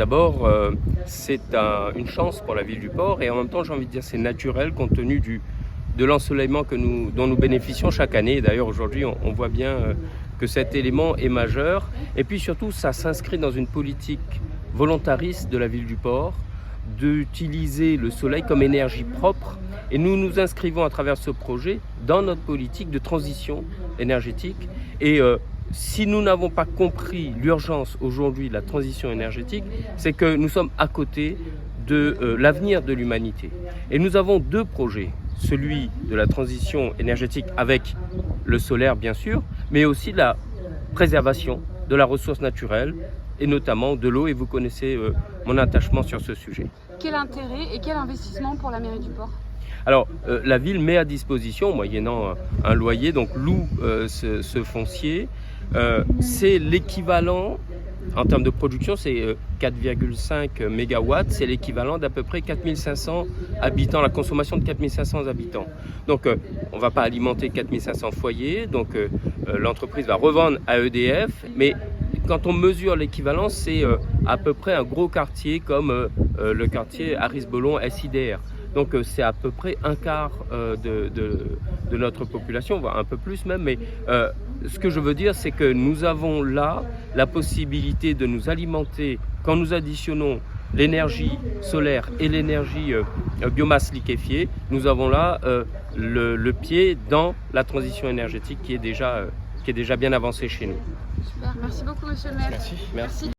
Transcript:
D'abord, c'est une chance pour la ville du port et en même temps, j'ai envie de dire, c'est naturel compte tenu de l'ensoleillement dont nous bénéficions chaque année. D'ailleurs, aujourd'hui, on voit bien que cet élément est majeur. Et puis surtout, ça s'inscrit dans une politique volontariste de la ville du port d'utiliser le soleil comme énergie propre. Et nous nous inscrivons à travers ce projet dans notre politique de transition énergétique. Et si nous n'avons pas compris l'urgence aujourd'hui de la transition énergétique, c'est que nous sommes à côté de l'avenir de l'humanité. Et nous avons deux projets, celui de la transition énergétique avec le solaire bien sûr, mais aussi la préservation de la ressource naturelle et notamment de l'eau, et vous connaissez mon attachement sur ce sujet. Quel intérêt et quel investissement pour la mairie du port ? Alors, la ville met à disposition, moyennant un loyer, donc loue ce foncier. C'est l'équivalent, en termes de production, c'est 4,5 MW, c'est l'équivalent d'à peu près 4500 habitants, la consommation de 4500 habitants. Donc, on ne va pas alimenter 4500 foyers, donc l'entreprise va revendre à EDF, mais quand on mesure l'équivalence, c'est à peu près un gros quartier comme le quartier Aris-Bellon SIDR. Donc c'est à peu près un quart de notre population, voire un peu plus même. Mais ce que je veux dire, c'est que nous avons là la possibilité de nous alimenter quand nous additionnons l'énergie solaire et l'énergie biomasse liquéfiée. Nous avons là le pied dans la transition énergétique qui est déjà bien avancée chez nous. Super, merci beaucoup monsieur le maire. Merci.